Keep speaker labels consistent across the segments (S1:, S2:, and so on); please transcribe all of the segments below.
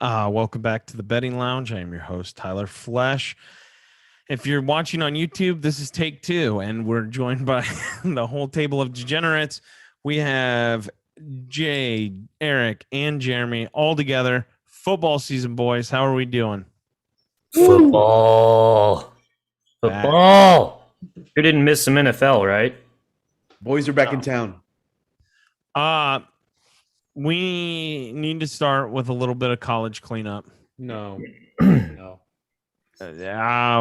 S1: Welcome back to the Betting Lounge. I am your host, Tyler Flesh. If you're watching on YouTube, this is take two, and we're joined by the whole table of degenerates. We have Jay, Eric, and Jeremy all together. Football season, boys. How are we doing?
S2: Football. Football. You didn't miss some NFL, right?
S3: Boys are back in town.
S1: We need to start with a little bit of college cleanup.
S4: No.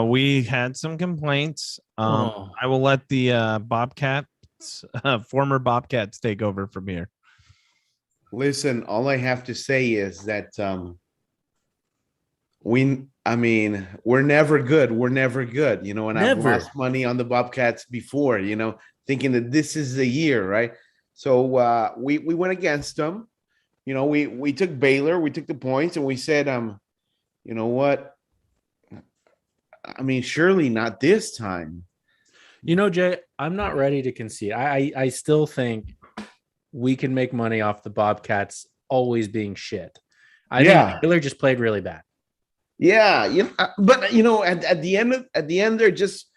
S1: We had some complaints. I will let the Bobcats, former Bobcats, take over from here.
S3: Listen, all I have to say is that we're never good. We're never good, and I've lost money on the Bobcats before, thinking that this is the year, right? So we went against them. We took Baylor, we took the points, and we said, you know what? Surely not this time.
S4: Jay, I'm not ready to concede. I still think we can make money off the Bobcats always being shit. I think Baylor just played really bad.
S3: Yeah, but at the end, they're just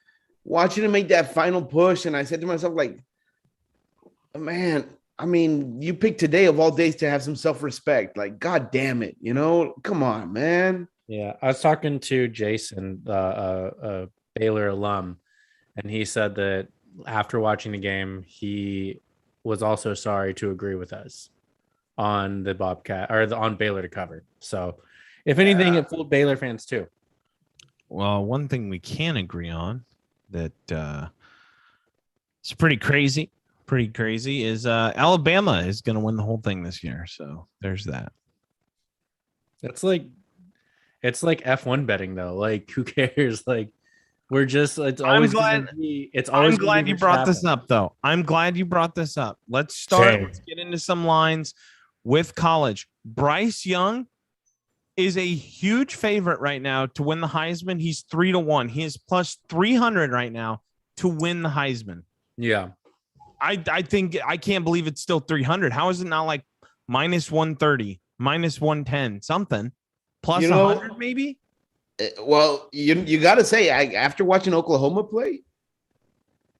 S3: watching them make that final push, and I said to myself, like, man, you picked today of all days to have some self-respect. Like, God damn it, come on, man.
S4: Yeah, I was talking to Jason, a Baylor alum, and he said that after watching the game, he was also sorry to agree with us on the Bobcat or on Baylor to cover. So, if anything, it fooled Baylor fans too.
S1: Well, one thing we can agree on that it's pretty crazy is Alabama is going to win the whole thing this year. So there's that.
S4: It's like F1 betting though. Like, who cares? Like, we're just, it's always
S1: I'm glad you brought this up though. I'm glad you brought this up. Let's start. Let's get into some lines with college. Bryce Young is a huge favorite right now to win the Heisman. He's 3-1. He is plus 300 right now to win the Heisman.
S4: Yeah.
S1: I think I can't believe it's still 300. How is it not like minus 130, minus 110, something plus 100 maybe?
S3: Well, you got to say, after watching Oklahoma play,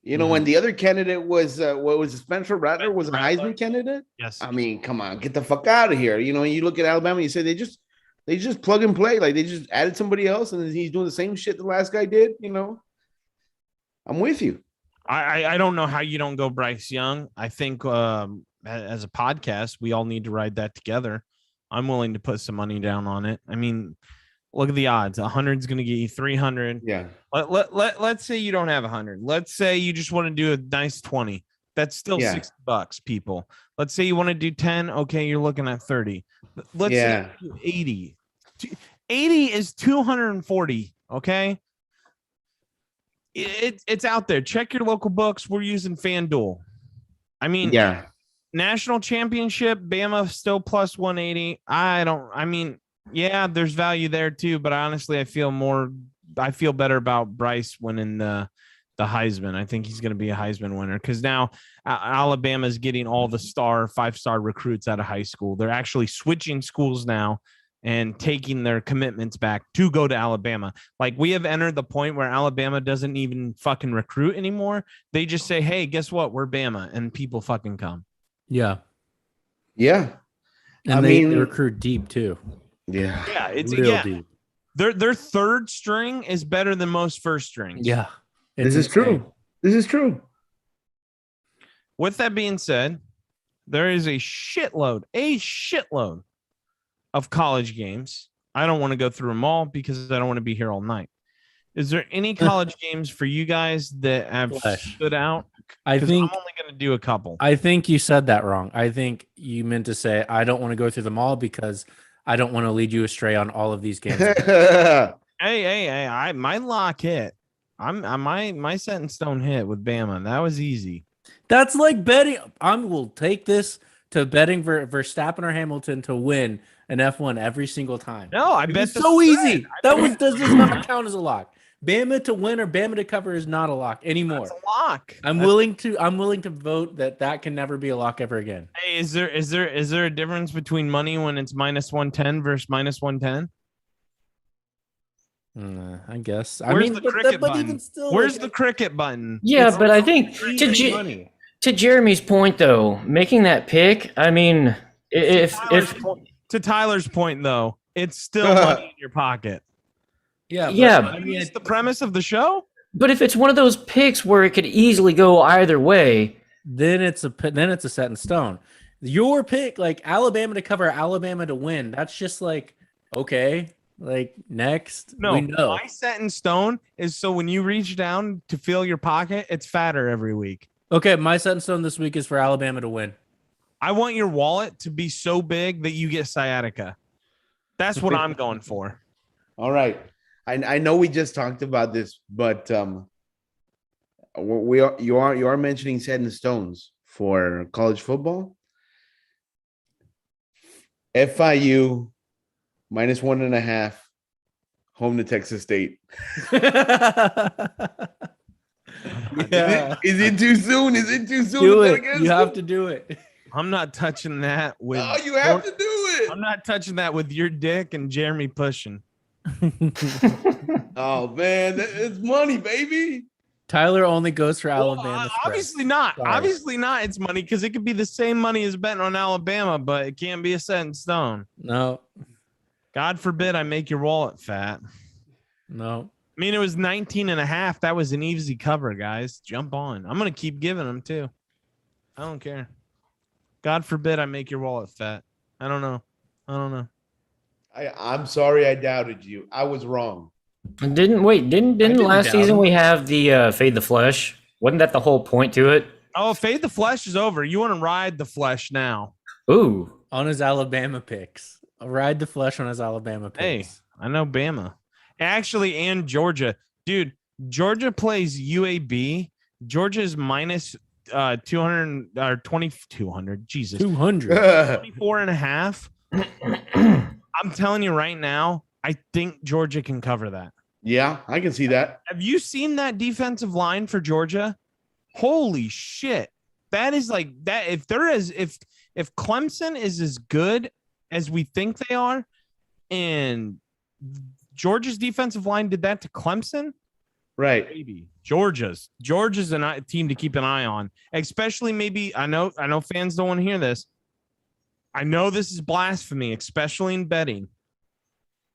S3: when the other candidate was what was it, Spencer Rattler was a Heisman candidate.
S1: Yes.
S3: Come on, get the fuck out of here. You look at Alabama, you say they just plug and play, like they just added somebody else, and he's doing the same shit the last guy did. I'm with you.
S1: I don't know how you don't go Bryce Young. I think as a podcast, we all need to ride that together. I'm willing to put some money down on it. Look at the odds. 100 is going to get you 300.
S3: Yeah.
S1: Let's say you don't have 100. Let's say you just want to do a nice 20. That's still $60, people. Let's say you want to do 10. Okay, you're looking at 30. Let's say 80. 80 is 240. Okay. It's out there. Check your local books. We're using FanDuel. National championship, Bama still plus 180. There's value there too, but honestly, I feel better about Bryce winning the Heisman. I think he's going to be a Heisman winner because now Alabama is getting all the 5-star recruits out of high school. They're actually switching schools now and taking their commitments back to go to Alabama. Like, we have entered the point where Alabama doesn't even fucking recruit anymore. They just say, hey, guess what? We're Bama. And people fucking come.
S4: Yeah.
S3: Yeah.
S4: And they recruit deep too.
S3: Yeah.
S1: Yeah. It's
S4: real deep.
S1: Their third string is better than most first strings.
S4: Yeah.
S3: This is true.
S1: With that being said, there is a shitload of college games. I don't want to go through them all because I don't want to be here all night. Is there any college games for you guys that have stood out?
S4: I think
S1: I'm only going to do a couple.
S4: I think you said that wrong. I think you meant to say I don't want to go through them all because I don't want to lead you astray on all of these games.
S1: Hey, my lock hit. My set in stone hit with Bama. That was easy.
S4: That's like betting. I will take this to betting for Verstappen or Hamilton to win an F1 every single time.
S1: No, I bet
S4: it's so easy. That does not count as a lock. Bama to win or Bama to cover is not a lock anymore.
S1: That's a lock.
S4: I'm willing to vote that can never be a lock ever again.
S1: Hey, is there a difference between money when it's -110 versus -110?
S4: I guess.
S1: Where's the cricket button?
S4: Even still,
S1: Where's the cricket button?
S2: Yeah,
S4: It's
S2: but I think
S4: money.
S2: to Jeremy's point though, making that pick, I mean, if
S1: To Tyler's point though, it's still money in your pocket.
S4: Yeah,
S2: Yeah.
S1: I mean, it's the premise of the show.
S2: but if it's one of those picks where it could easily go either way,
S4: then it's a set in stone. Your pick, like Alabama to cover, Alabama to win. That's just like okay. Like next,
S1: No,
S4: we know.
S1: my set in stone is so when you reach down to fill your pocket, it's fatter every week.
S4: Okay, my set in stone this week is for Alabama to win.
S1: I want your wallet to be so big that you get sciatica. That's what I'm going for.
S3: All right. I know we just talked about this, but you are mentioning set in stones for college football. FIU -1.5 home to Texas State.
S4: Yeah.
S3: Is it too soon? Is it too soon?
S4: Do it. You have to do it.
S1: I'm not touching that with.
S3: Oh, you have to do it.
S1: I'm not touching that with your dick and Jeremy pushing.
S3: Oh man, it's money, baby.
S4: Tyler only goes for
S1: Well,
S4: Alabama.
S1: obviously not.
S4: Sorry.
S1: Obviously not. It's money because it could be the same money as betting on Alabama, but it can't be a set in stone.
S4: No.
S1: God forbid I make your wallet fat.
S4: No.
S1: I mean, it was 19.5. That was an easy cover, guys. Jump on. I'm going to keep giving them too. I don't care. God forbid I make your wallet fat. I don't know.
S3: I'm sorry I doubted you. I was wrong.
S2: didn't last
S4: doubt
S2: season
S4: him.
S2: we have the fade the flesh? Wasn't that the whole point to it?
S1: Oh, fade the flesh is over. You want to ride the flesh now.
S2: Ooh,
S4: On his Alabama picks. Ride the flesh on his Alabama
S1: Hey,
S4: picks.
S1: I know Bama. Actually, and Georgia. Dude, Georgia plays UAB. Georgia's minus 200 or 200. Jesus.
S4: 200.
S1: 24.5. I'm telling you right now, I think Georgia can cover that.
S3: Yeah, I can see that.
S1: Have you seen that defensive line for Georgia? Holy shit. That is like that. If Clemson is as good as we think they are, and Georgia's defensive line did that to Clemson,
S3: Right.
S1: maybe Georgia's a team to keep an eye on, especially maybe I know fans don't want to hear this. I know this is blasphemy, especially in betting,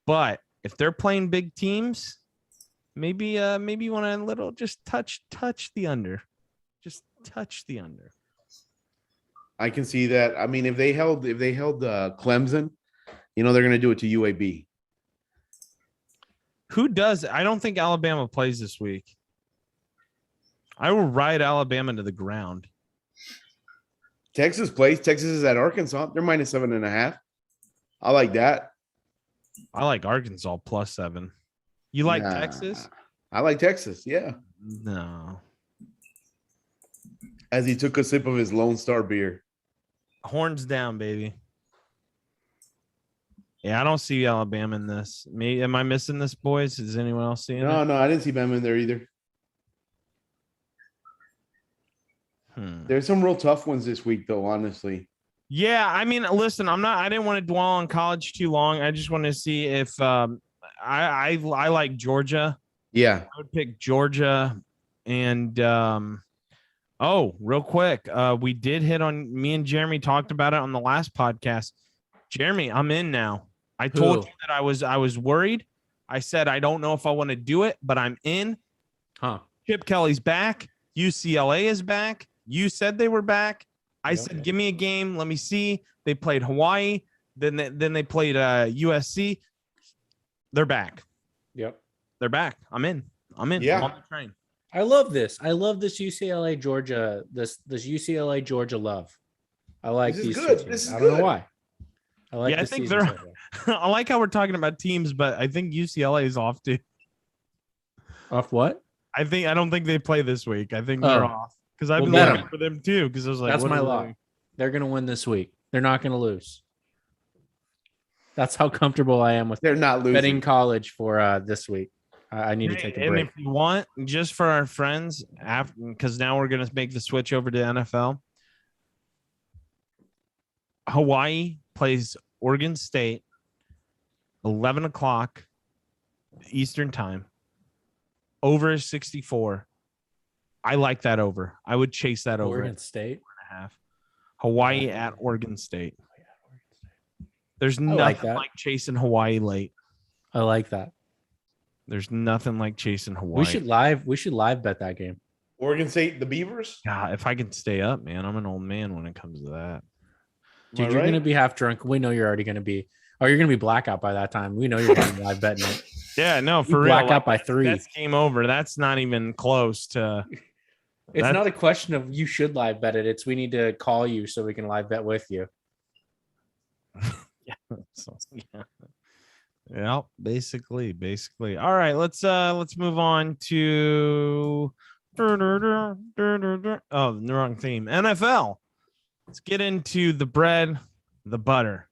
S1: but if they're playing big teams, maybe you want to little just touch the under, just touch the under.
S3: I can see that. I mean, if they held Clemson, they're going to do it to UAB.
S1: Who does? I don't think Alabama plays this week. I will ride Alabama to the ground.
S3: Texas plays. Texas is at Arkansas. They're -7.5. I like that.
S1: I like Arkansas +7. You like
S3: Nah,
S1: Texas?
S3: I like Texas. Yeah.
S1: No.
S3: As he took a sip of his Lone Star beer.
S1: Horns down, baby. Yeah, I don't see Alabama in this. Am I missing this, boys? Is anyone else seeing it?
S3: No, I didn't see Bama in there either. There's some real tough ones this week, though, honestly.
S1: Yeah, I mean, listen, I didn't want to dwell on college too long. I just wanted to see if I like Georgia.
S3: Yeah.
S1: I would pick Georgia. And real quick, we did hit on, me and Jeremy talked about it on the last podcast. Jeremy, I'm in now. I told you that I was worried. I said I don't know if I want to do it, but I'm in. Chip Kelly's back. UCLA is back. You said they were back. I said, give me a game. Let me see. They played Hawaii. Then they played USC. They're back.
S4: Yep.
S1: They're back. I'm in.
S3: Yeah.
S1: I'm on the train.
S4: I love this. I love this UCLA Georgia. This UCLA Georgia love. I like
S3: This is
S4: these.
S3: good.
S4: two
S3: This
S4: teams.
S3: is
S4: I don't
S3: good.
S4: know why. I like.
S1: Yeah, I
S4: this
S1: think
S4: season
S1: they're.
S4: so far.
S1: I like how we're talking about teams, but I think UCLA is off too.
S4: Off what?
S1: I don't think they play this week. I think they're
S4: Oh.
S1: off because I've
S4: Well,
S1: been
S4: bet
S1: looking
S4: 'em.
S1: for them too. Because I was like,
S4: That's
S1: what
S4: my
S1: are they
S4: lock.
S1: doing?
S4: They're gonna win this week. They're not gonna lose. That's how comfortable I am with
S3: They're not losing.
S4: betting college for this week. I need to take a
S1: And
S4: break.
S1: if you want, just for our friends, because now we're gonna make the switch over to NFL. Hawaii plays Oregon State, 11 o'clock Eastern time. Over is 64. I like that over. I would chase that over.
S4: Oregon State.
S1: 4.5. Hawaii at Oregon State. There's nothing like chasing Hawaii late.
S4: I like that.
S1: There's nothing like chasing Hawaii.
S4: We should live bet that game.
S3: Oregon State, the Beavers.
S1: God, if I can stay up, man, I'm an old man when it comes to that.
S4: Dude, you're gonna be half drunk. We know you're already gonna be. Oh, you're gonna be blackout by that time. We know you're gonna be live betting it.
S1: Yeah, no, for
S4: You
S1: real.
S4: black out by 3.
S1: That's game over. That's not even close to.
S4: It's not a question of you should live bet it. It's we need to call you so we can live bet with you.
S1: Yeah. So, yeah. Yeah, basically. All right, let's move on to the wrong theme. NFL. Let's get into the bread, the butter.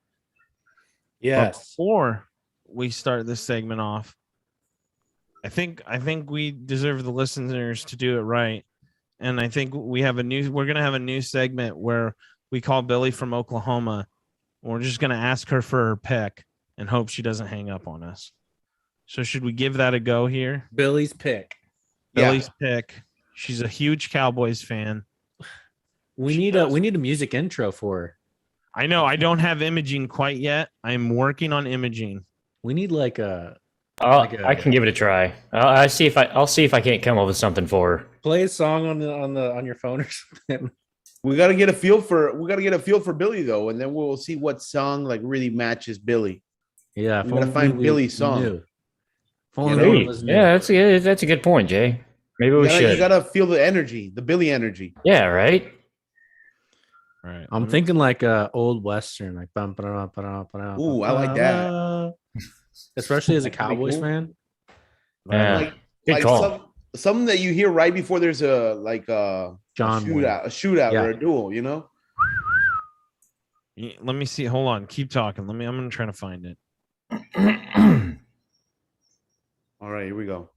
S4: Yes.
S1: But before we start this segment off, I think we deserve the listeners to do it right. And I think we're gonna have a new segment where we call Billy from Oklahoma. We're just gonna ask her for her pick and hope she doesn't hang up on us. So should we give that a go here?
S4: Billy's pick.
S1: Billy's pick. She's a huge Cowboys fan.
S4: We need a music intro for her.
S1: I know. I don't have imaging quite yet. I'm working on imaging.
S4: We need like a.
S2: I can give it a try. I'll see if I can't come up with something for her.
S4: Play a song on your phone or something.
S3: We gotta get a feel for Billy though, and then we'll see what song like really matches Billy.
S4: Yeah,
S3: we gotta find Billy's song.
S2: Yeah, that's a good point, Jay. Maybe we should.
S3: You gotta feel the energy, the Billy energy.
S2: Yeah, right.
S1: Right.
S4: I'm thinking like a old Western, like bum, ba-da, ba-da, ba-da,
S3: ooh, I like that.
S4: Especially as a Cowboys fan.
S2: Yeah, good call.
S3: Something that you hear right before there's a shootout or a duel, you know.
S1: Let me see. Hold on. Keep talking. I'm gonna try to find it.
S3: All right, here we go.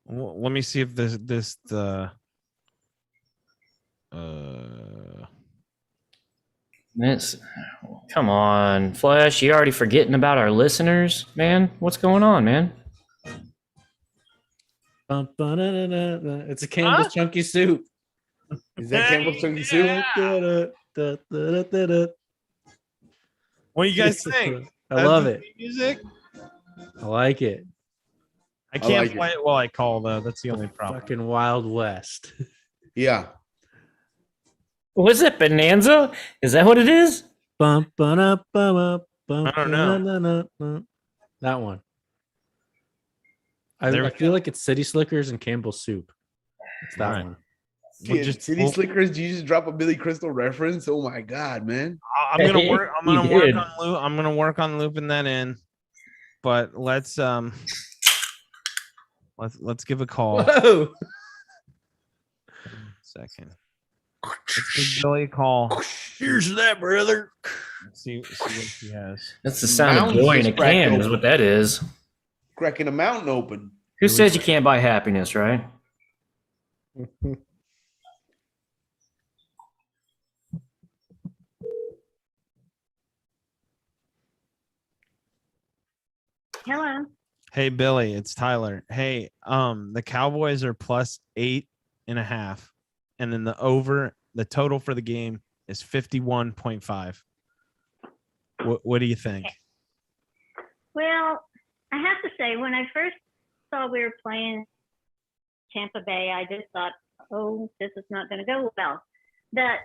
S1: Well, let me see if
S2: Come on, Flash. You already forgetting about our listeners, man? What's going on, man?
S4: It's a Campbell's Chunky Soup.
S3: Is that Campbell's Chunky Soup?
S1: What do you guys think?
S4: I love it.
S1: Music.
S4: I like it.
S1: I can't play it while I call though. That's the only problem.
S4: Fucking Wild West.
S3: Yeah.
S2: Was it Bonanza? Is that what it is?
S4: I
S1: don't know.
S4: That one. I feel like it's City Slickers and Campbell's Soup. It's that one.
S3: City Slickers. Did you just drop a Billy Crystal reference? Oh my god, man!
S1: I'm gonna work on looping that in. But let's give a call.
S4: Whoa.
S1: Second. Let's give Billy a call.
S4: Here's that, brother.
S1: Let's see what he has.
S2: That's the sound of joy in a can, is what that is.
S3: Cracking a mountain open.
S2: Who says you can't buy happiness, right?
S5: Hello.
S1: Hey Billy, it's Tyler. Hey, the Cowboys are plus 8.5, and then the total for the game is 51.5. What do you think?
S5: Well, I have to say, when I first saw we were playing Tampa Bay, I just thought, oh, this is not going to go well. But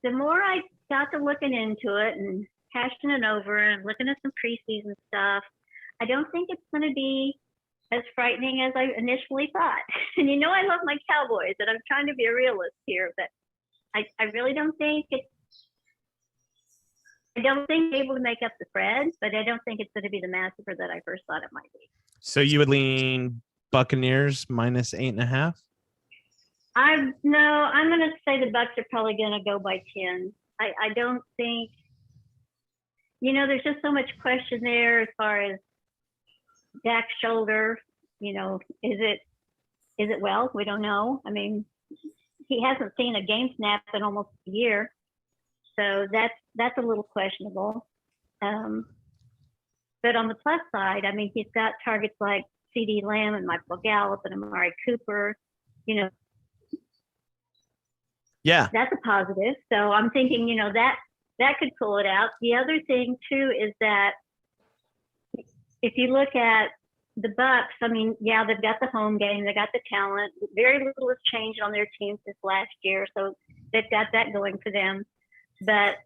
S5: the more I got to looking into it and hashing it over and looking at some preseason stuff, I don't think it's going to be as frightening as I initially thought. And you know, I love my Cowboys, and I'm trying to be a realist here, but I really don't think I don't think they're able to make up the spread, but I don't think it's going to be the massacre that I first thought it might be.
S1: So you would lean Buccaneers minus 8.5?
S5: I'm going to say the Bucs are probably going to go by 10. I don't think, there's just so much question there as far as Dak's shoulder, is it well? We don't know. I mean, he hasn't seen a game snap in almost a year, so that's a little questionable. But on the plus side, I mean, he's got targets like C.D. Lamb and Michael Gallup and Amari Cooper.
S1: Yeah,
S5: that's a positive. So I'm thinking, that could pull it out. The other thing too is that if you look at the Bucs, I mean, yeah, they've got the home game, they got the talent. Very little has changed on their team since last year, so they've got that going for them. But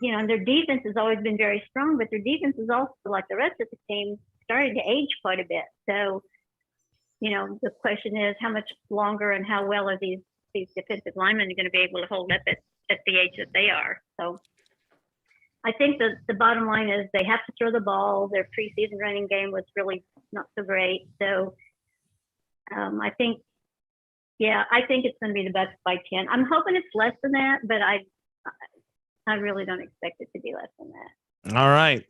S5: their defense has always been very strong, but their defense is also, like the rest of the team, starting to age quite a bit. So, the question is how much longer and how well are these defensive linemen going to be able to hold up at the age that they are. So I think the bottom line is they have to throw the ball. Their preseason running game was really not so great. So I think it's going to be the Bucs by 10. I'm hoping it's less than that, but I really don't expect it to be less than that.
S1: All right.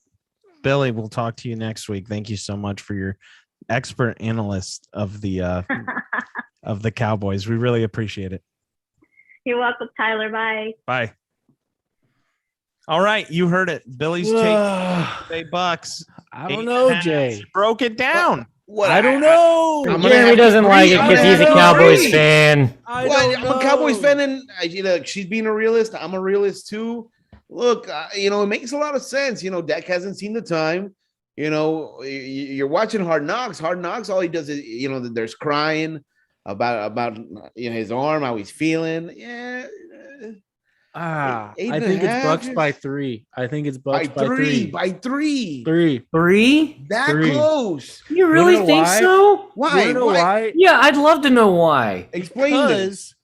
S1: Billy, we'll talk to you next week. Thank you so much for your expert analyst of the of the Cowboys. We really appreciate it.
S5: You're welcome, Tyler. Bye.
S1: Bye. All right, you heard it. Billy's take Bucks.
S4: I don't know, Jay.
S1: Broke it down.
S3: What?
S4: I don't know.
S2: Jeremy doesn't like it because he's a Cowboys fan.
S3: I'm a Cowboys fan, and she's being a realist. I'm a realist too. Look, it makes a lot of sense. Dak hasn't seen the time. You're watching Hard Knocks. Hard Knocks, all he does is, there's crying about his arm, how he's feeling. Yeah.
S4: I think it's Bucs by 3. I think it's Bucs by 3.
S3: By 3.
S2: 3?
S3: That close.
S2: You really think so?
S3: Why?
S4: Why?
S2: Yeah, I'd love to know why.
S3: Explain this.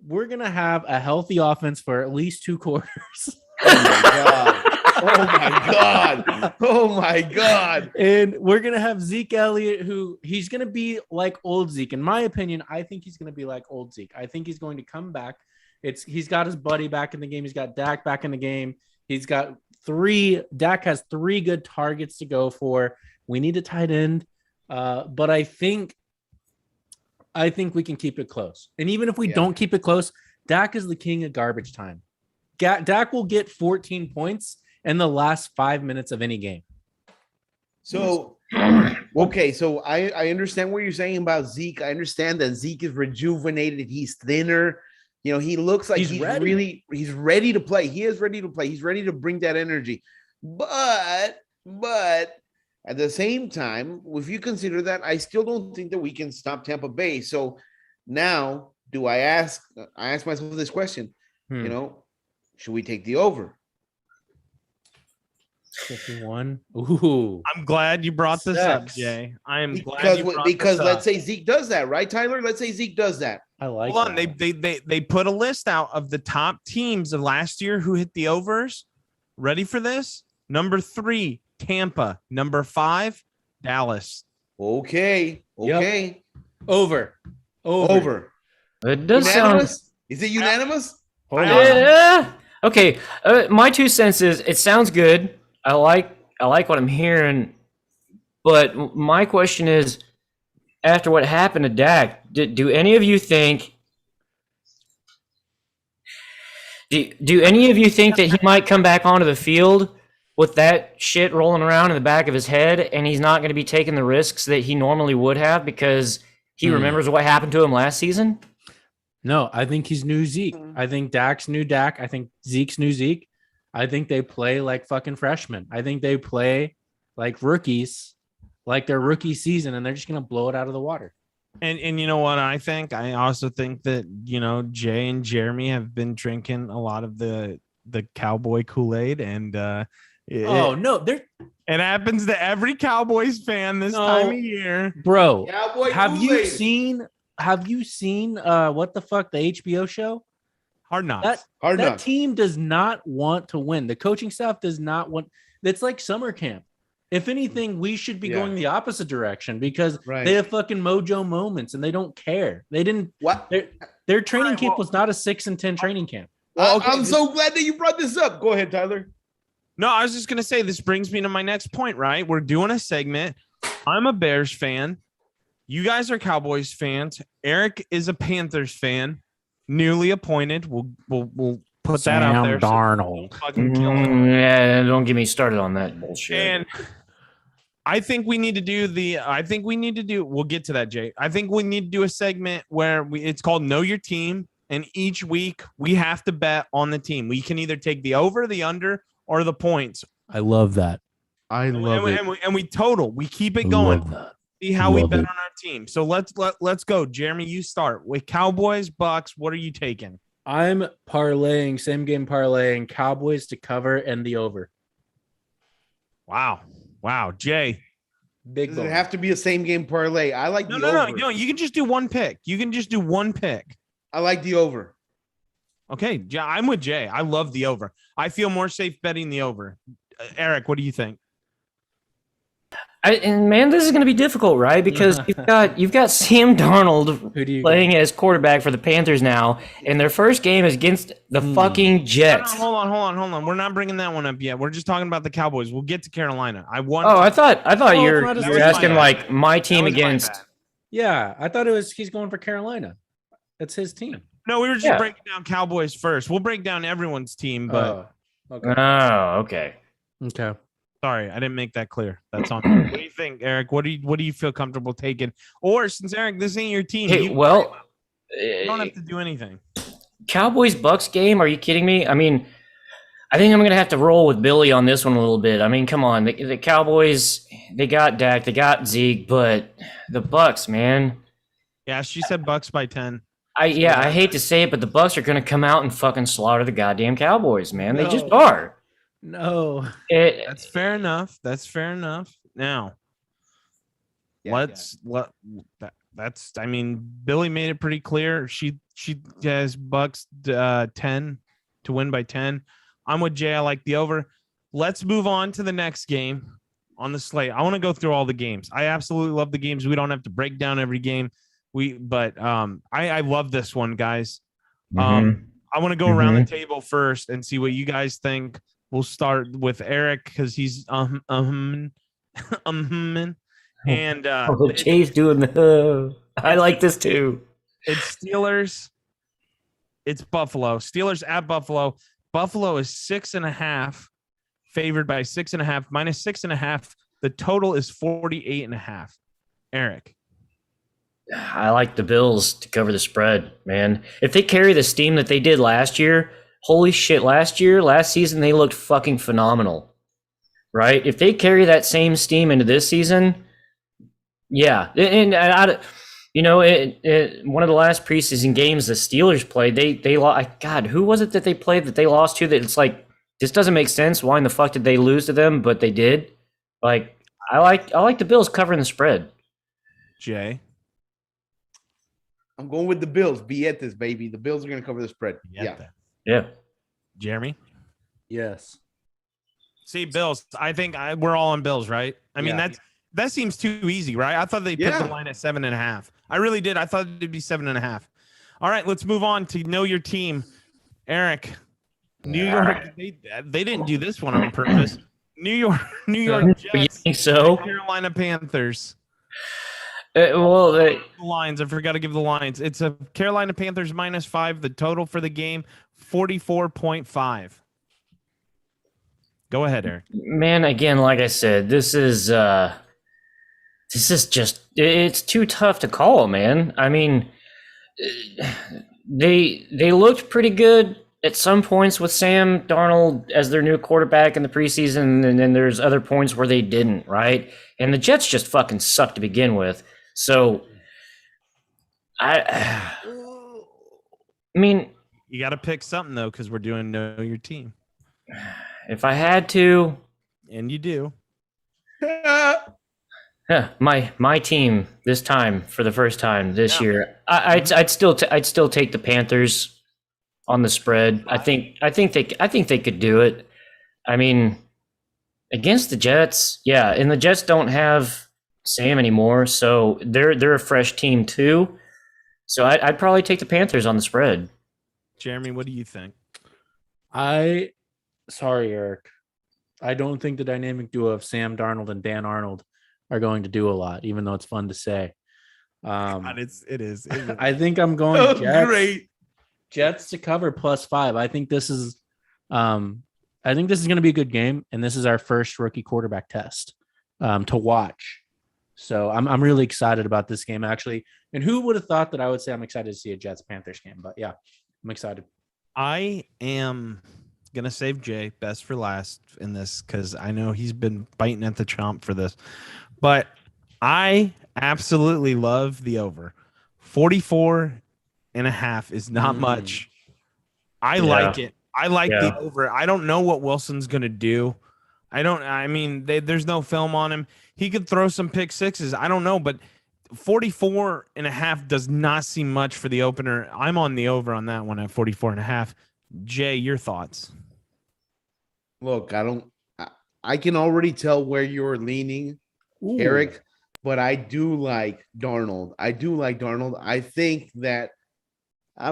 S4: We're gonna have a healthy offense for at least 2 quarters.
S3: Oh my god. Oh my god. Oh my god.
S4: And we're gonna have Zeke Elliott, who he's gonna be like old Zeke. In my opinion, I think he's gonna be like old Zeke. I think he's going to come back. He's got his buddy back in the game. He's got Dak back in the game. Dak has 3 good targets to go for. We need a tight end. But I think we can keep it close. And even if we don't keep it close, Dak is the king of garbage time. Dak will get 14 points in the last 5 minutes of any game.
S3: So, okay. So I understand what you're saying about Zeke. I understand that Zeke is rejuvenated. He's thinner. He looks like he's ready to play. He is ready to play. He's ready to bring that energy. But at the same time, if you consider that, I still don't think that we can stop Tampa Bay. So now I ask myself this question, should we take the over?
S4: 51. Ooh.
S1: I'm glad you brought this up, Jay. I am glad
S3: because let's say Zeke does that, right, Tyler? Let's say Zeke does that.
S4: I like
S1: Hold on. They put a list out of the top teams of last year who hit the overs. Ready for this? Number 3, Tampa. Number 5, Dallas.
S3: Okay.
S4: Yep. Over.
S2: It does
S3: unanimous?
S2: sound.
S3: Is it unanimous?
S2: Yeah. Okay. My 2 cents is it sounds good. I like what I'm hearing, but my question is, after what happened to Dak, do any of you think? Do any of you think that he might come back onto the field with that shit rolling around in the back of his head, and he's not going to be taking the risks that he normally would have because he remembers what happened to him last season?
S4: No, I think he's new Zeke. I think Dak's new Dak. I think Zeke's new Zeke. I think they play like fucking freshmen. I think they play like rookies, like their rookie season, and they're just going to blow it out of the water.
S1: And you know what I think? I also think that, Jay and Jeremy have been drinking a lot of the Cowboy Kool-Aid, and it happens to every Cowboys fan this time of year.
S4: Bro,
S3: Cowboy
S4: have
S3: Kool-Aid.
S4: you seen what the fuck, the HBO show?
S1: Hard Knocks.
S4: That team does not want to win. The coaching staff does not want. It's like summer camp. If anything, we should be going the opposite direction because they have fucking mojo moments and they don't care. They didn't.
S3: What?
S4: Their training camp was not a 6-10 training camp.
S3: Well, I'm so glad that you brought this up. Go ahead, Tyler.
S1: No, I was just going to say, this brings me to my next point, right? We're doing a segment I'm a Bears fan. You guys are Cowboys fans. Eric is a Panthers fan, newly appointed. We'll put that out there.
S4: Sam Darnold.
S1: So fucking kill him.
S2: Yeah, don't get me started on that bullshit.
S1: And I think we need to do. We'll get to that, Jay. I think we need to do a segment where it's called Know Your Team, and each week we have to bet on the team. We can either take the over, the under, or the points.
S4: I love that.
S3: I love it.
S1: And we total. We keep it going. See how we
S4: Love
S1: bet
S4: it.
S1: on our team. So let's go, Jeremy. You start with Cowboys, Bucks. What are you taking?
S4: I'm parlaying, same game parlaying, Cowboys to cover and the over.
S1: Wow, Jay.
S4: Big
S3: Does it have to be a same game parlay? I like the over.
S1: No. You can just do one pick.
S3: I like the over.
S1: Okay, I'm with Jay. I love the over. I feel more safe betting the over. Eric, what do you think?
S2: And man, this is going to be difficult, right? Because you've got Sam Darnold
S4: Who do you
S2: playing as quarterback for the Panthers now, and their first game is against the fucking Jets.
S1: Hold on. We're not bringing that one up yet. We're just talking about the Cowboys. We'll get to Carolina.
S2: I thought you were asking like my team against.
S4: Yeah, I thought he's going for Carolina. That's his team.
S1: No, we were just breaking down Cowboys first. We'll break down everyone's team, but
S2: Okay.
S4: Okay.
S1: sorry, I didn't make that clear. That's on me. What do you think, Eric? What do you feel comfortable taking? Or since Eric, this ain't your team,
S2: Hey,
S1: you don't have to do anything.
S2: Cowboys Bucks game? Are you kidding me? I mean, I think I'm gonna have to roll with Billy on this one a little bit. I mean, come on, the Cowboys, they got Dak, they got Zeke, but the Bucks, man.
S1: Yeah, she said Bucks by 10.
S2: I hate to say it, but the Bucks are gonna come out and fucking slaughter the goddamn Cowboys, man. They just are.
S4: No.
S1: That's fair enough. Now, I mean, Billy made it pretty clear. She has Bucks 10 to win by 10. I'm with Jay. I like the over. Let's move on to the next game on the slate. I want to go through all the games. I absolutely love the games. We don't have to break down every game. I love this one, guys. I want to go around the table first and see what you guys think. We'll start with Eric because he's and
S2: Jay's doing the. I like this too.
S1: It's Steelers. It's Buffalo. Steelers at Buffalo. Buffalo is 6.5, favored by 6.5, minus 6.5. The total is 48.5. Eric.
S2: I like the Bills to cover the spread, man. If they carry the steam that they did last year, holy shit, last season, they looked fucking phenomenal, right? If they carry that same steam into this season, yeah. And one of the last preseason games the Steelers played, they lost. God, who was it that they played that they lost to? That it's like, this doesn't make sense. Why in the fuck did they lose to them? But they did. Like, I like the Bills covering the spread.
S1: Jay.
S3: I'm going with the Bills. Billetes, baby. The Bills are going to cover the spread.
S2: Yeah.
S1: Jeremy?
S4: Yes.
S1: See, Bills. I think we're all on Bills, right? I mean, that seems too easy, right? I thought they put the line at 7.5. I really did. I thought it'd be 7.5. All right, let's move on to Know Your Team. Eric, New York, they didn't do this one on purpose. New York Jets.
S2: You think so?
S1: Carolina Panthers.
S2: The
S1: lines. I forgot to give the lines. It's a Carolina Panthers -5. The total for the game, 44.5. Go ahead, Eric.
S2: Man, again, like I said, this is just, it's too tough to call, man. I mean, they looked pretty good at some points with Sam Darnold as their new quarterback in the preseason, and then there's other points where they didn't, right? And the Jets just fucking sucked to begin with. So, I mean,
S1: you got to pick something though, because we're doing Know Your Team.
S2: If I had to,
S1: and you do,
S2: my team this time for the first time this year, I'd still take the Panthers on the spread. I think they could do it. I mean, against the Jets, yeah, and the Jets don't have Sam anymore, so they're a fresh team too. So I'd probably take the Panthers on the spread.
S1: Jeremy, what do you think?
S4: Sorry, Eric. I don't think the dynamic duo of Sam Darnold and Dan Arnold are going to do a lot, even though it's fun to say.
S1: God, it is.
S4: I think I'm going
S3: Oh,
S4: Jets.
S3: great.
S4: Jets to cover +5. I think this is going to be a good game, and this is our first rookie quarterback test to watch. So I'm really excited about this game, actually. And who would have thought that I would say I'm excited to see a Jets Panthers game? But yeah, I'm excited.
S1: I am gonna save Jay best for last in this because I know he's been biting at the chomp for this. But I absolutely love the over. 44.5 is not much. I like it. I like the over. I don't know what Wilson's gonna do. There's no film on him. He could throw some pick sixes. I don't know, but 44.5 does not seem much for the opener. I'm on the over on that one at 44.5. Jay, your thoughts?
S3: Look, I can already tell where you're leaning, Eric, but I do like Darnold. I think that, I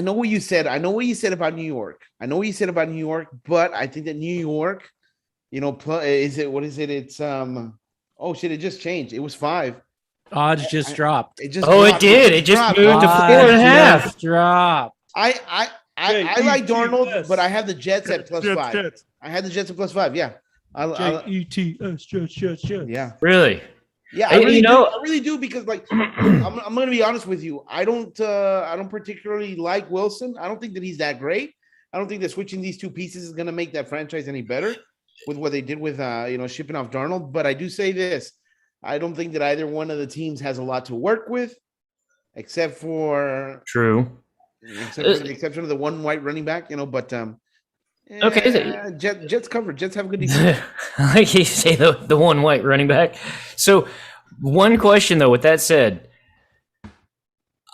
S3: know what you said. About New York. But I think that New York, what is it? It's it just changed. It was 5.
S4: Odds just dropped.
S3: It just
S2: it did. It just moved to 4.5.
S4: Dropped.
S3: I like Darnold, but I have the Jets at +5. I had the Jets at +5. Yeah.
S4: Jets.
S3: Yeah.
S2: Really?
S3: Yeah, I really do because I'm going to be honest with you. I don't particularly like Wilson. I don't think that he's that great. I don't think that switching these two pieces is going to make that franchise any better with what they did with shipping off Darnold. But I do say this: I don't think that either one of the teams has a lot to work with, except for the exception of the one white running back. But
S2: okay,
S3: Jets covered. Jets have a good defense.
S2: Like you say, the one white running back. So, one question though. With that said,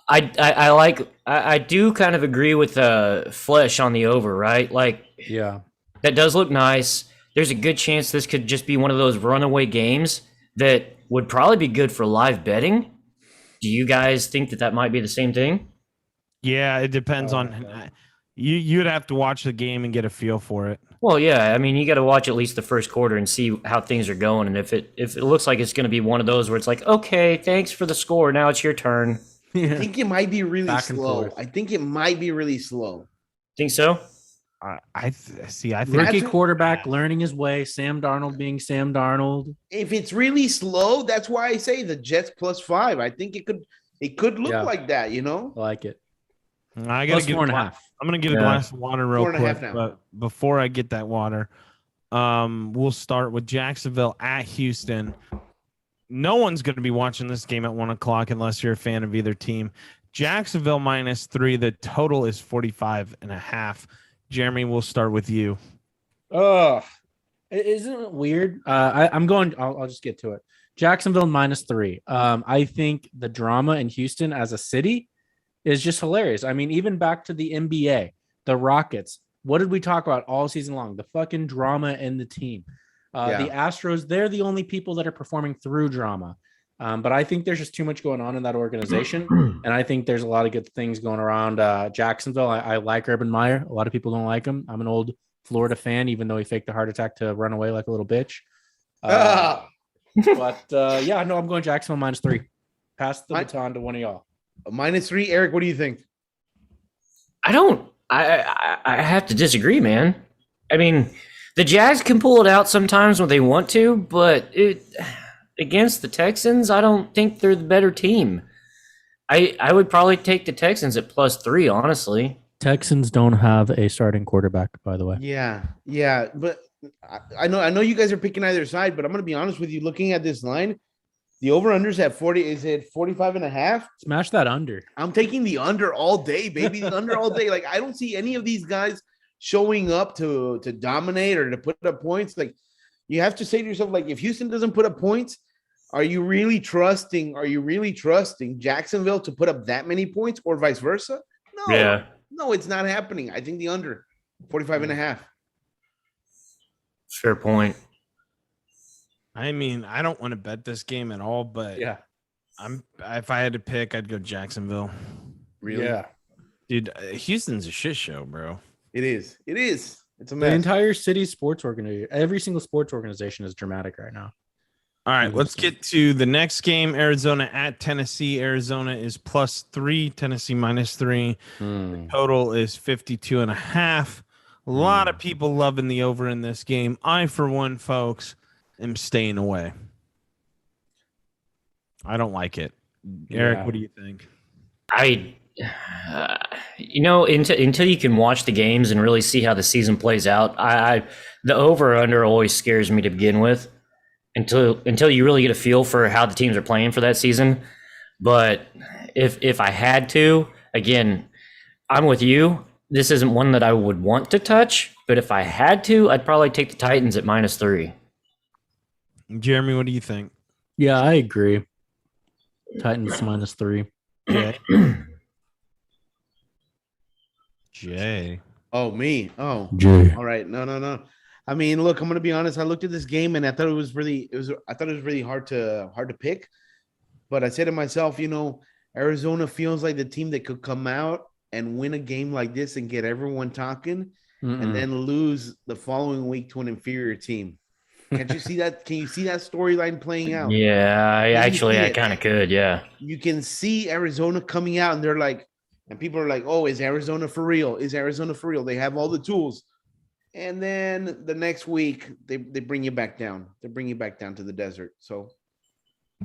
S2: I do kind of agree with Flesh on the over, right? Like,
S4: yeah,
S2: that does look nice. There's a good chance this could just be one of those runaway games that would probably be good for live betting. Do you guys think that might be the same thing?
S1: Yeah, it depends on. You'd have to watch the game and get a feel for it.
S2: Well, yeah, you got to watch at least the first quarter and see how things are going. And if it looks like it's going to be one of those where it's like, okay, thanks for the score, now it's your turn.
S3: I think it might be really slow.
S2: Think so?
S1: I think
S4: rookie quarterback learning his way. Sam Darnold being Sam Darnold.
S3: If it's really slow, that's why I say the Jets +5. I think it could look like that.
S4: I like it.
S1: I got to get 4.5. I'm gonna get a glass of water real quick, but before I get that water, we'll start with Jacksonville at Houston. No one's going to be watching this game at 1:00 unless you're a fan of either team. Jacksonville -3. The total is 45.5. Jeremy, we'll start with you.
S4: Isn't it weird? I'll just get to it. Jacksonville -3. I think the drama in Houston as a city is just hilarious. Even back to the NBA, the Rockets. What did we talk about all season long? The fucking drama in the team. The Astros, they're the only people that are performing through drama. But I think there's just too much going on in that organization. And I think there's a lot of good things going around Jacksonville. I like Urban Meyer. A lot of people don't like him. I'm an old Florida fan, even though he faked a heart attack to run away like a little bitch. I'm going Jacksonville -3. Pass the baton to one of y'all.
S3: -3. Eric, what do you think?
S2: I have to disagree, man. The Jags can pull it out sometimes when they want to, but against the Texans, I don't think they're the better team. I would probably take the Texans at +3, honestly.
S4: Texans don't have a starting quarterback, by the way.
S3: Yeah, but I know you guys are picking either side, but I'm going to be honest with you. Looking at this line, the over-under's at 40. Is it 45.5?
S4: Smash that under.
S3: I'm taking the under all day, baby. The under all day. Like, I don't see any of these guys showing up to dominate or to put up points. Like, you have to say to yourself, like, if Houston doesn't put up points, are you really trusting Jacksonville to put up that many points or vice versa? No.
S2: Yeah.
S3: No, it's not happening. I think the under 45.5.
S2: Fair point.
S1: I don't want to bet this game at all, but
S4: yeah,
S1: if I had to pick, I'd go Jacksonville.
S3: Really?
S4: Yeah.
S1: Dude, Houston's a shit show, bro.
S3: It is. It's a
S4: The
S3: mess.
S4: entire city sports organization, every single sports organization is dramatic right now.
S1: All right, let's get to the next game. Arizona at Tennessee. Arizona is +3, Tennessee -3. Total is 52.5. A lot of people loving the over in this game. I, for one, folks, am staying away. I don't like it. Eric, what do you think?
S2: Until you can watch the games and really see how the season plays out, the over under always scares me to begin with. Until you really get a feel for how the teams are playing for that season. But if I had to, again, I'm with you. This isn't one that I would want to touch, but if I had to, I'd probably take the Titans at -3.
S1: Jeremy, what do you think?
S4: Yeah, I agree. Titans -3.
S1: Jay. Jay.
S3: Oh, me. Oh,
S4: Jay.
S3: all right. No. I mean, look, I'm gonna be honest. I looked at this game and I thought it was really hard to pick. But I said to myself, Arizona feels like the team that could come out and win a game like this and get everyone talking, and then lose the following week to an inferior team. Can't you see that? Can you see that storyline playing out?
S2: Yeah, I kind of could. Yeah,
S3: you can see Arizona coming out, and they're like, and people are like, "Oh, is Arizona for real? Is Arizona for real? They have all the tools." And then the next week, they bring you back down. They bring you back down to the desert. So,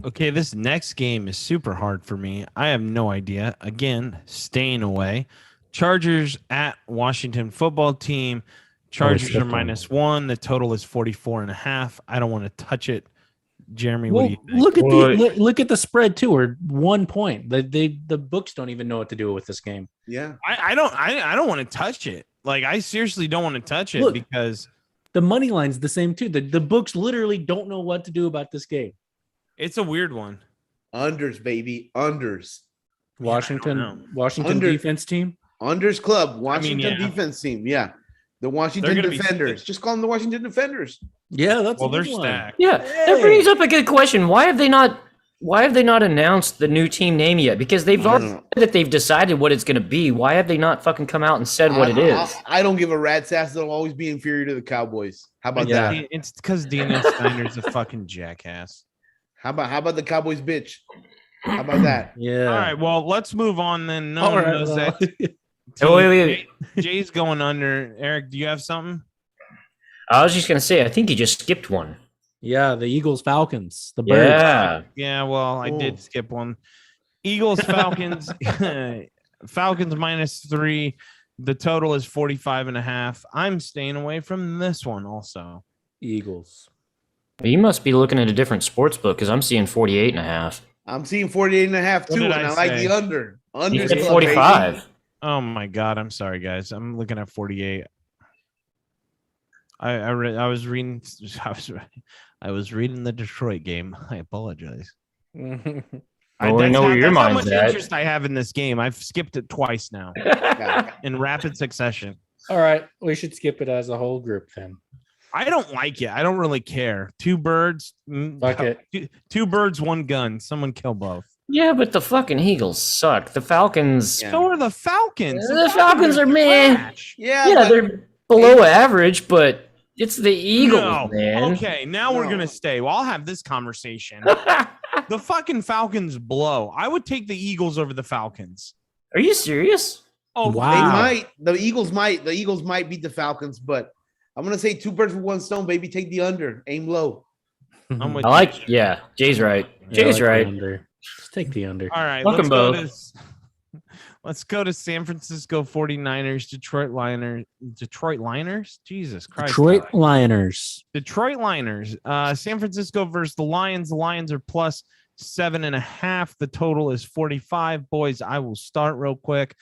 S1: okay, this next game is super hard for me. I have no idea. Again, staying away. Chargers at Washington football team. Chargers are -1. The total is 44.5. I don't want to touch it. Jeremy, what do you think?
S4: Look at the spread too, or 1 point. The books don't even know what to do with this game.
S3: yeah,
S1: I don't want to touch it. Like, I seriously don't want to touch it because
S4: the money line's the same too. The books literally don't know what to do about this game.
S1: it's a weird one.
S3: unders, baby, unders.
S4: Washington
S3: Under-
S4: defense team.
S3: Unders club, Washington
S1: yeah.
S3: defense team. Yeah, the Washington Defenders. Just call them the Washington Defenders.
S4: Yeah, that's
S1: They're stacked.
S2: yeah. That brings up a good question. Why have they not announced the new team name yet? Because they've already said that they've decided what it's going to be. Why have they not fucking come out and said what it is?
S3: I don't give a rat's ass. They'll always be inferior to the Cowboys. How about that?
S1: It's because Daniel Snyder's a fucking jackass.
S3: How about the Cowboys, bitch? How about that?
S4: Yeah.
S1: All right, well, let's move on then. No
S4: All
S1: one
S4: right,
S1: knows
S4: well.
S1: that.
S2: Oh, wait.
S1: Jay's going under. Eric, do you have something?
S2: I was just going to say, I think you just skipped one.
S4: Yeah, the Eagles Falcons. The Birds.
S2: Yeah.
S1: Yeah, well, I did skip one. Eagles, Falcons. Falcons -3. The total is 45.5. I'm staying away from this one also.
S4: Eagles.
S2: You must be looking at a different sports book because I'm seeing 48.5.
S3: I'm seeing 48.5
S1: What
S3: too,
S1: did
S3: and
S1: I
S3: I like
S1: say?
S3: the under.
S2: You
S3: Under
S2: said 45.
S1: Oh my god, I'm sorry guys. I'm looking at 48. I was reading the Detroit game. I apologize.
S2: I want to know where your
S1: that's how
S2: mind's
S1: much
S2: at.
S1: interest I have in this game. I've skipped it twice now in rapid succession.
S4: All right, we should skip it as a whole group then.
S1: I don't like it. I don't really care. Two birds.
S4: Fuck it.
S1: Two birds, one gun. Someone kill both.
S2: Yeah, but the fucking Eagles suck. The Falcons.
S3: Yeah.
S1: So are the Falcons.
S2: The Falcons are meh.
S1: trash.
S2: Yeah, they're below average, but it's the Eagles, man.
S1: Okay, now we're
S3: No.
S1: gonna stay. Well, I'll have this conversation. The fucking Falcons blow. I would take the Eagles over the Falcons.
S2: Are you serious?
S1: Oh
S3: They
S4: Wow.
S3: might. The Eagles might beat the Falcons, but I'm gonna say 2 birds with 1 stone, baby. Take the under. Aim low.
S1: I'm with
S2: I like. Yeah, Jay's right. Jay's right.
S4: Just take the under.
S1: All right,
S2: Fuck 'em both.
S1: Let's go to San Francisco 49ers, Detroit Liners? Jesus Christ.
S4: Detroit Liners.
S1: Detroit Liners. San Francisco versus the Lions. The Lions are +7.5. The total is 45. Boys, I will start real quick.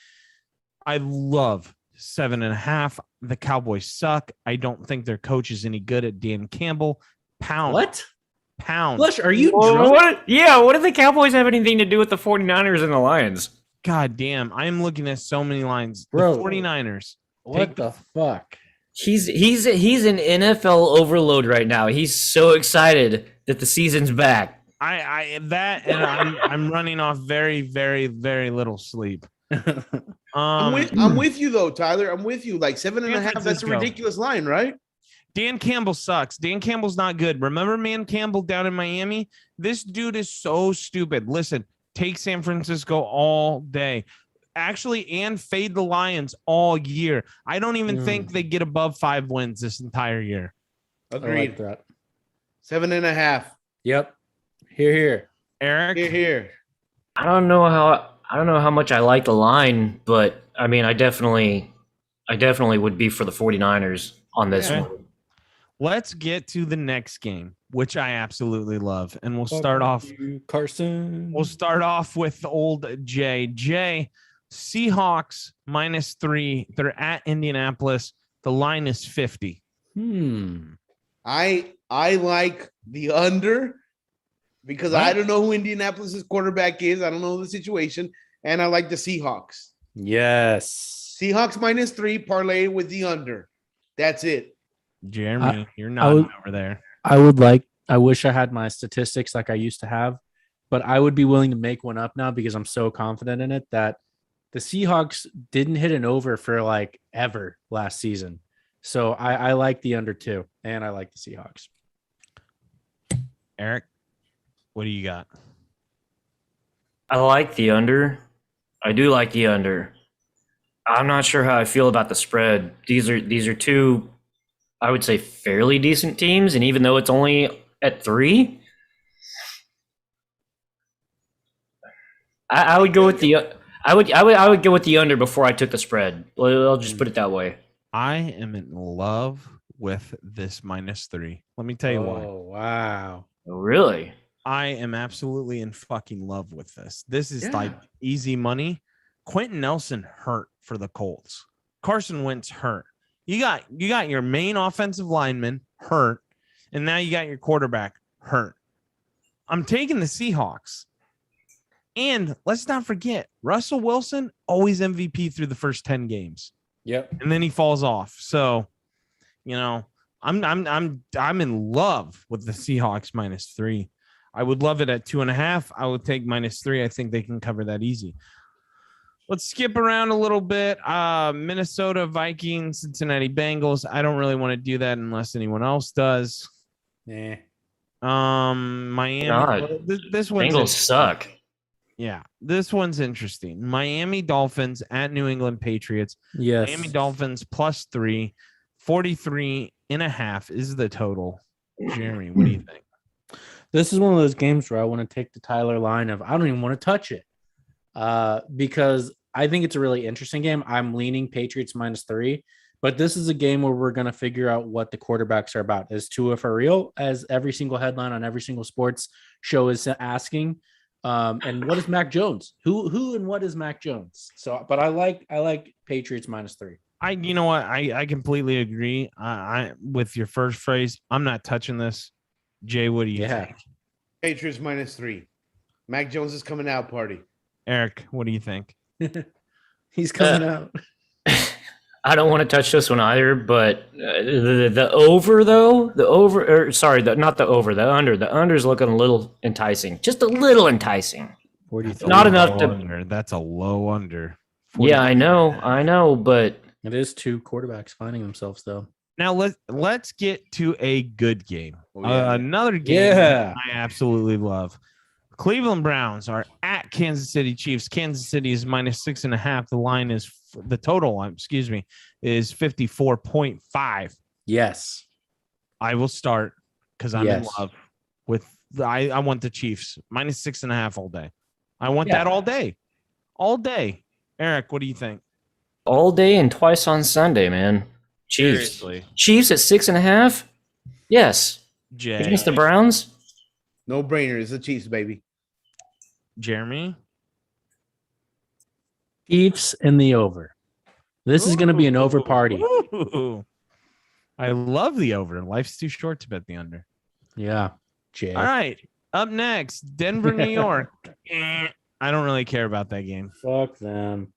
S1: I love 7.5. The Cowboys suck. I don't think their coach is any good at Dan Campbell. Pound.
S4: What?
S1: Pound.
S4: Flush, are you
S2: Well,
S4: drunk?
S2: what did the Cowboys have anything to do with the 49ers and the Lions?
S1: God damn. I'm looking at so many lines.
S4: Bro.
S1: The 49ers.
S4: What the fuck?
S2: He's an NFL overload right now. He's so excited that the season's back.
S1: I'm running off very, very, very little sleep.
S3: I'm with you though, Tyler. I'm with you. Like 7.5. That's a ridiculous line, right?
S1: Dan Campbell sucks. Dan Campbell's not good. Remember Man Campbell down in Miami? This dude is so stupid. Listen, take San Francisco all day. Actually, and fade the Lions all year. I don't even think they get above 5 wins this entire year.
S3: Agreed.
S4: I like that.
S3: 7.5.
S4: Yep. Here.
S1: Eric?
S3: Here.
S2: I don't know how much I like the line, but I mean, I definitely would be for the 49ers on this one.
S1: Let's get to the next game, which I absolutely love. And we'll start off
S4: Carson.
S1: We'll start off with old Jay. Jay, Seahawks -3. They're at Indianapolis. The line is 50.
S3: I like the under because I don't know who Indianapolis's quarterback is. I don't know the situation. And I like the Seahawks.
S4: Yes.
S3: Seahawks -3 parlay with the under. That's it.
S1: Jeremy, you're nodding over there.
S4: I wish I had my statistics like I used to have, but I would be willing to make one up now because I'm so confident in it that the Seahawks didn't hit an over for like ever last season. So I like the under too, and I like the Seahawks.
S1: Eric, what do you got?
S2: I like the under. I do like the under. I'm not sure how I feel about the spread. These are two, I would say, fairly decent teams, and even though it's only at 3, I would go with the I would go with the under before I took the spread. I'll just put it that way.
S1: I am in love with this -3. Let me tell you why.
S4: Oh, wow.
S2: Oh, really?
S1: I am absolutely in fucking love with this. This is like easy money. Quentin Nelson hurt for the Colts. Carson Wentz hurt. You got your main offensive lineman hurt, and now you got your quarterback hurt. I'm taking the Seahawks. And let's not forget, Russell Wilson, always MVP through the first 10 games.
S4: Yep.
S1: And then he falls off. So, I'm in love with the Seahawks -3. I would love it at 2.5. I would take -3. I think they can cover that easy. Let's skip around a little bit. Minnesota Vikings, Cincinnati Bengals. I don't really want to do that unless anyone else does.
S4: Yeah.
S1: Miami.
S2: God.
S1: This one's
S2: Bengals suck.
S1: Yeah, this one's interesting. Miami Dolphins at New England Patriots.
S4: Yes.
S1: Miami Dolphins +3, 43.5 is the total. Jeremy, what do you think?
S4: This is one of those games where I want to take the Tyler line of I don't even want to touch it because I think it's a really interesting game. I'm leaning Patriots -3, but this is a game where we're going to figure out what the quarterbacks are about. Is Tua for real, as every single headline on every single sports show is asking? And what is Mac Jones? Who and what is Mac Jones? So, but I like Patriots -3.
S1: You know what? I completely agree. I with your first phrase. I'm not touching this. Jay, what do you think?
S3: Patriots -3. Mac Jones is coming out party.
S1: Eric, what do you think?
S4: He's coming out.
S2: I don't want to touch this one either, but the over though, not the over, the under. The under is looking a little enticing, just a little enticing. Not enough to.
S1: Under. That's a low under.
S2: 40. Yeah, I know, but
S4: it is two quarterbacks finding themselves though.
S1: Now let's get to a good game. Another game I absolutely love. Cleveland Browns are at Kansas City Chiefs. Kansas City is -6.5. The line is the total. Is 54.5.
S4: Yes, I
S1: will start because I'm in love with. I want the Chiefs -6.5 all day. I want that all day, all day. Eric, what do you think?
S2: All day and twice on Sunday, man. Chiefs.
S1: Seriously.
S2: Chiefs at 6.5. Yes.
S1: Jay
S2: against the Browns.
S3: No brainer. It's the Chiefs, baby.
S1: Jeremy.
S4: Chiefs in the over. This is going to be an over party.
S1: Ooh. I love the over. Life's too short to bet the under.
S4: Yeah. Jay.
S1: All right. Up next, Denver, New York. I don't really care about that game.
S4: Fuck them.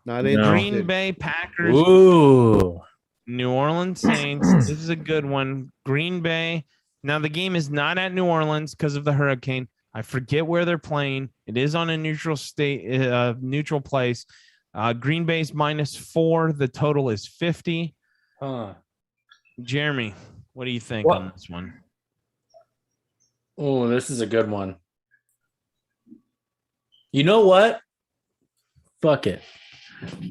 S3: Not in
S1: Green Bay Packers.
S4: Ooh.
S1: New Orleans Saints. This is a good one. Green Bay. Now the game is not at New Orleans because of the hurricane. I forget where they're playing. It is on a neutral place. Green Bay's -4. The total is 50. Jeremy, what do you think on this one?
S4: Oh, this is a good one. You know what? Fuck it.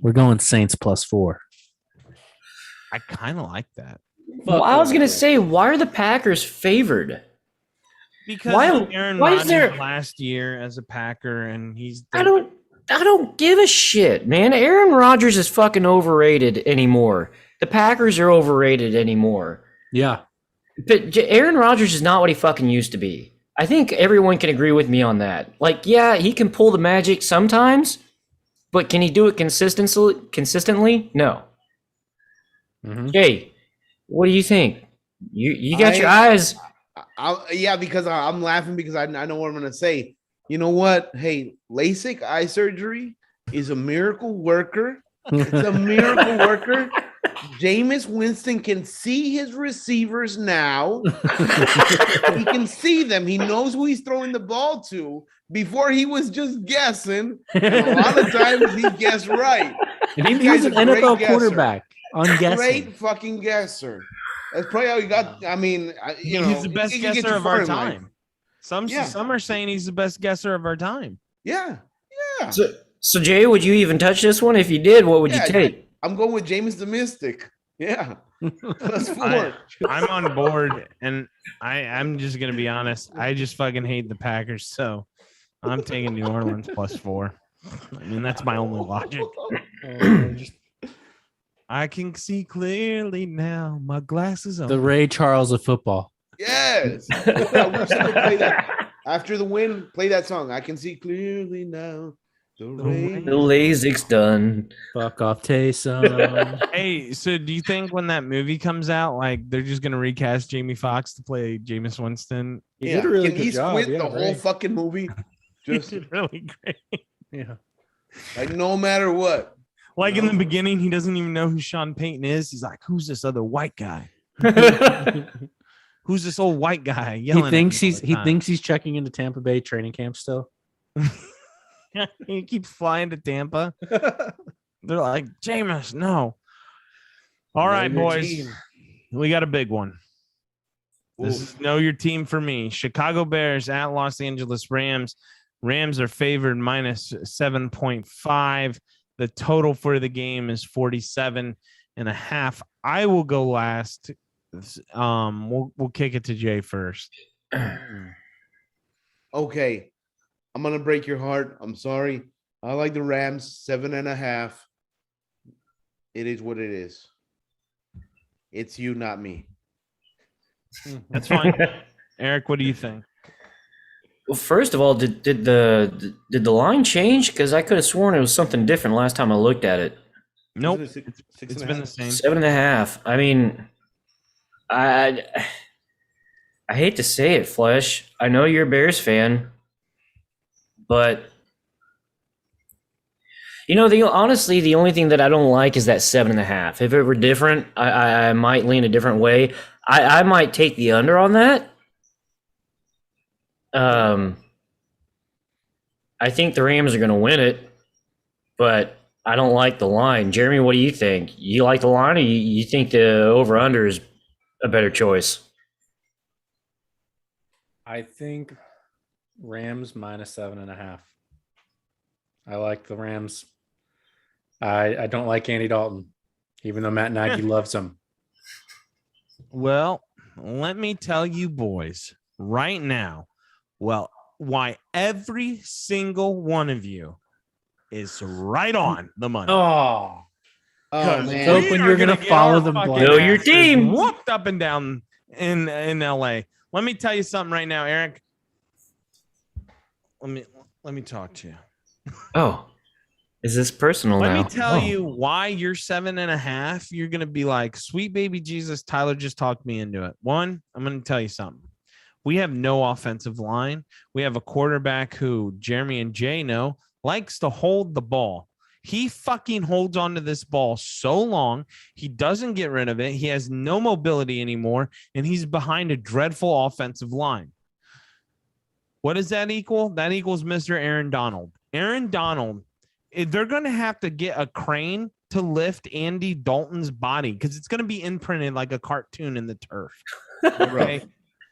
S4: We're going Saints +4.
S1: I kind of like that.
S2: Well, I was gonna say, why are the Packers favored?
S1: Because of Aaron Rodgers last year as a Packer, and I
S2: don't give a shit, man. Aaron Rodgers is fucking overrated anymore. The Packers are overrated anymore.
S4: Yeah.
S2: But Aaron Rodgers is not what he fucking used to be. I think everyone can agree with me on that. Like, yeah, he can pull the magic sometimes, but can he do it consistently? No.
S4: Mm-hmm.
S2: Jay, what do you think? You got your eyes.
S3: Yeah, because I'm laughing because I know what I'm going to say. You know what? Hey, LASIK eye surgery is a miracle worker. It's a miracle worker. Jameis Winston can see his receivers now. He can see them. He knows who he's throwing the ball to. Before he was just guessing. And a lot of times he guessed right.
S4: And he was an NFL quarterback on guessing.
S3: Great fucking guesser. That's probably how he got. I mean,
S1: he's the best guesser of our time. Some are saying he's the best guesser of our time.
S3: Yeah.
S2: So Jay, would you even touch this one? If you did, what would you take?
S3: I'm going with Jameis the Mystic. Yeah. +4.
S1: I'm on board, and I'm just gonna be honest. I just fucking hate the Packers, so I'm taking New Orleans +4. I mean, that's my only logic. I can see clearly now. My glasses on.
S4: The Ray Charles of football.
S3: Yes. Play that. After the win, play that song. I can see clearly now. The
S2: LASIK's done.
S4: Fuck off, Taysom.
S1: Hey, so do you think when that movie comes out, like they're just gonna recast Jamie Foxx to play Jameis Winston?
S3: He did a really good job. The whole fucking movie. Just
S1: he did really great.
S4: Yeah.
S3: Like no matter what.
S1: Like in the beginning, he doesn't even know who Sean Payton is. He's like, "Who's this other white guy? Who's this old white guy?" Yelling
S4: he thinks he's checking into Tampa Bay training camp still.
S1: He keeps flying to Tampa. They're like, Jameis, no. All right, boys. We got a big one. This is know your team for me. Chicago Bears at Los Angeles Rams. Rams are favored -7.5. The total for the game is 47.5. I will go last. We'll kick it to Jay first.
S3: Okay. I'm gonna break your heart. I'm sorry. I like the Rams 7.5. It is what it is. It's you, not me.
S1: That's fine. Eric, what do you think?
S2: Well, first of all, did the line change? Because I could have sworn it was something different last time I looked at it.
S1: Nope, it's been the same.
S2: 7.5. I mean, I hate to say it, Flesh. I know you're a Bears fan, but honestly, the only thing that I don't like is that 7.5. If it were different, I might lean a different way. I might take the under on that. I think the Rams are going to win it, but I don't like the line. Jeremy, what do you think? You like the line, or you think the over-under is a better choice?
S4: I think Rams -7.5. I like the Rams. I don't like Andy Dalton, even though Matt Nagy loves him.
S1: Well, let me tell you, boys, right now, why every single one of you is right on the money.
S4: Oh
S3: man.
S4: Hoping you're going to follow them blind.
S2: Know your team.
S1: Whooped up and down in LA. Let me tell you something right now, Eric. Let me talk to you.
S2: Oh, is this personal now?
S1: Let me tell you why you're 7.5. You're going to be like, sweet baby Jesus, Tyler just talked me into it. One, I'm going to tell you something. We have no offensive line. We have a quarterback who Jeremy and Jay know likes to hold the ball. He fucking holds onto this ball so long. He doesn't get rid of it. He has no mobility anymore, and he's behind a dreadful offensive line. What does that equal? That equals Mr. Aaron Donald. Aaron Donald, they're going to have to get a crane to lift Andy Dalton's body because it's going to be imprinted like a cartoon in the turf. Okay?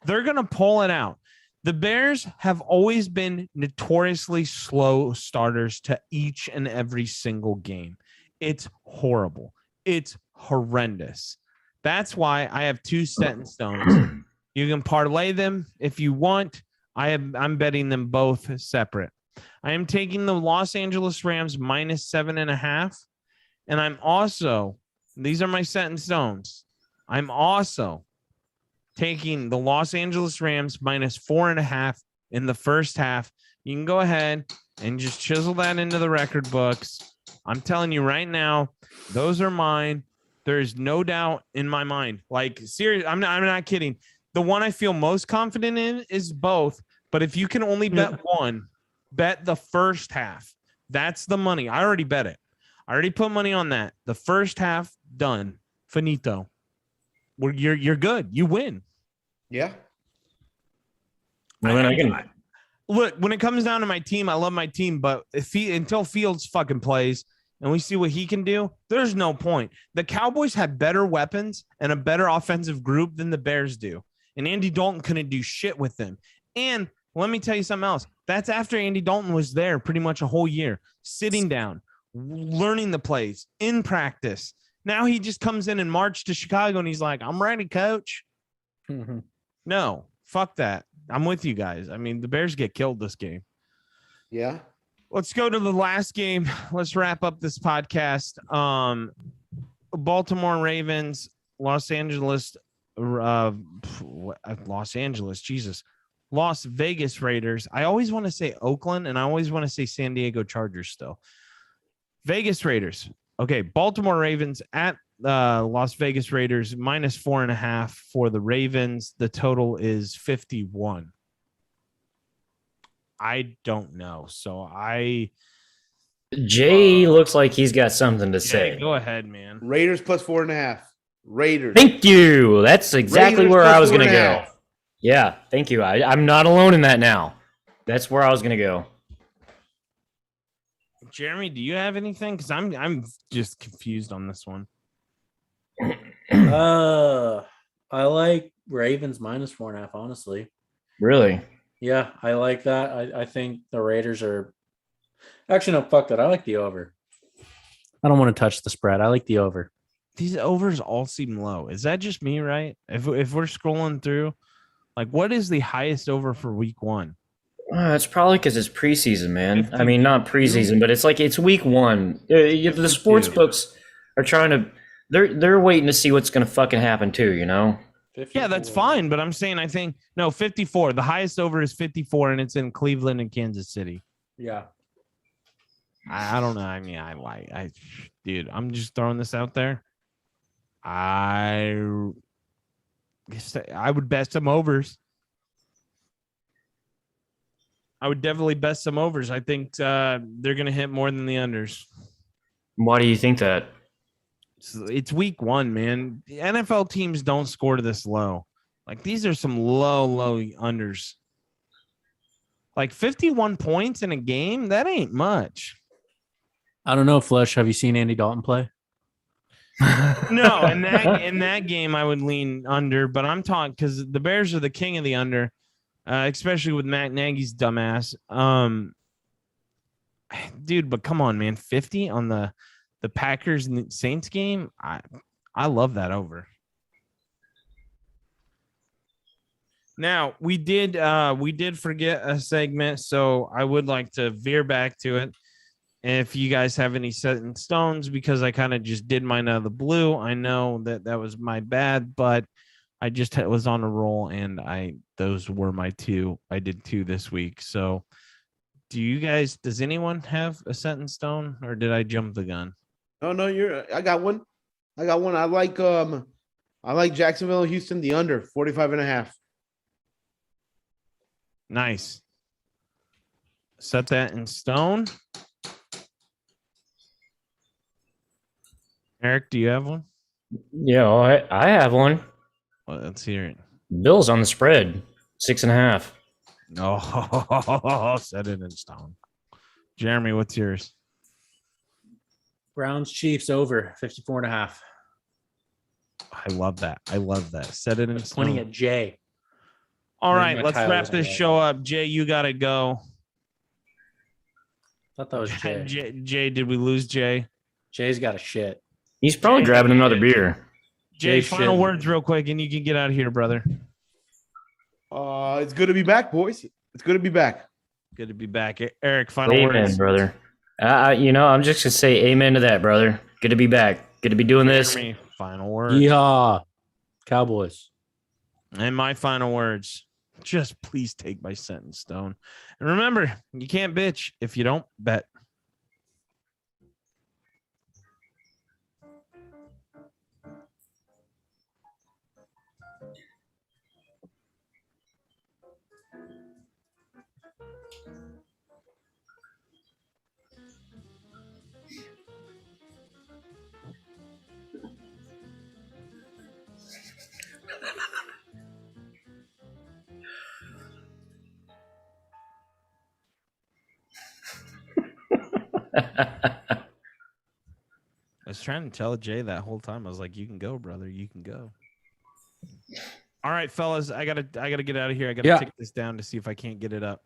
S1: They're going to pull it out. The Bears have always been notoriously slow starters to each and every single game. It's horrible. It's horrendous. That's why I have 2 set in stones. You can parlay them if you want. I'm betting them both separate. I am taking the Los Angeles Rams -7.5. And I'm also, these are my set in stones. I'm also taking the Los Angeles Rams -4.5 in the first half. You can go ahead and just chisel that into the record books. I'm telling you right now, those are mine. There is no doubt in my mind. Like, serious, I'm not kidding. The one I feel most confident in is both. But if you can only bet one, bet the first half. That's the money. I already bet it. I already put money on that. The first half, done. Finito. You're good. You win.
S3: Yeah.
S1: Look, when it comes down to my team, I love my team, but until Fields fucking plays and we see what he can do, there's no point. The Cowboys have better weapons and a better offensive group than the Bears do. And Andy Dalton couldn't do shit with them. And let me tell you something else. That's after Andy Dalton was there pretty much a whole year, sitting down, learning the plays in practice. Now he just comes in March to Chicago and he's like, I'm ready, coach.
S4: Mm-hmm.
S1: No, fuck that. I'm with you guys. I mean, the Bears get killed this game.
S3: Yeah.
S1: Let's go to the last game. Let's wrap up this podcast. Baltimore Ravens, Las Vegas Raiders. I always want to say Oakland, and I always want to say San Diego Chargers still. Vegas Raiders. Okay, Baltimore Ravens at Las Vegas Raiders -4.5 for the Ravens. The total is 51. I don't know. So
S2: Jay looks like he's got something to say.
S1: Go ahead, man.
S3: Raiders +4.5. Raiders.
S2: Thank you. That's exactly
S3: Raiders
S2: where I was going to go.
S3: 4.5.
S2: Yeah, thank you. I'm not alone in that now. That's where I was going to go.
S1: Jeremy, do you have anything? Because I'm just confused on this one.
S4: I like Ravens -4.5, honestly.
S2: Really?
S4: Yeah, I like that. I think the Raiders are actually no, fuck that. I like the over. I don't want to touch the spread. I like the over.
S1: These overs all seem low. Is that just me, right? If we're scrolling through, like, what is the highest over for week 1?
S2: It's probably because it's preseason, man. 52. I mean, not preseason, but it's week 1. The sports books are trying to. They're waiting to see what's going to fucking happen too. You know.
S4: 54.
S1: Yeah, that's fine. But I'm saying, I think 54. The highest over is 54, and it's in Cleveland and Kansas City.
S4: Yeah.
S1: I don't know. I mean, dude, I'm just throwing this out there. I would bet some overs. I would definitely bet some overs. I think they're going to hit more than the unders.
S2: Why do you think that?
S1: It's week 1, man. The NFL teams don't score this low. Like, these are some low unders. Like 51 points in a game, that ain't much.
S4: I don't know, Flesh. Have you seen Andy Dalton play?
S1: No, in that game I would lean under, but I'm talking because the Bears are the king of the under, especially with Matt Nagy's dumbass. Dude, but come on, man, 50 on the Packers and Saints game. I love that over. Now we did forget a segment, so I would like to veer back to it. If you guys have any set in stones, because I kind of just did mine out of the blue. I know that was my bad, but I just was on a roll, and those were my 2. I did 2 this week. So does anyone have a set in stone, or did I jump the gun?
S3: No, I got one. I like Jacksonville, Houston, the under 45.5.
S1: Nice. Set that in stone. Eric, do you have one?
S2: Yeah, I have one.
S1: Well, let's hear it.
S2: Bills on the spread, 6.5.
S1: Oh, set it in stone. Jeremy, what's yours?
S4: Browns Chiefs over 54.5.
S1: I love that. I love that. Set it in stone.
S4: Pointing at Jay.
S1: All
S4: Maybe
S1: right,
S4: my
S1: let's
S4: tile
S1: wrap
S4: wasn't
S1: this
S4: right.
S1: show up. Jay, you got to go.
S4: Thought that was Jay.
S1: Jay, did we lose Jay?
S4: Jay's got a shit.
S2: He's probably grabbing another beer.
S1: Jay,
S4: Jay
S1: final
S4: shit.
S1: words real quick, and you can get out of here, brother.
S3: It's good to be back, boys. It's good to be back.
S1: Good to be back. Eric, final
S2: Amen,
S1: words.
S2: brother. I'm just gonna say amen to that, brother. Good to be back. Good to be doing this.
S1: Jeremy, final words.
S4: Yeehaw. Cowboys.
S1: And my final words. Just please take my set in stone. And remember, you can't bitch if you don't bet. I was trying to tell Jay that whole time. I was like, you can go, brother. You can go. All right, fellas. I gotta get out of here. I gotta take this down to see if I can't get it up.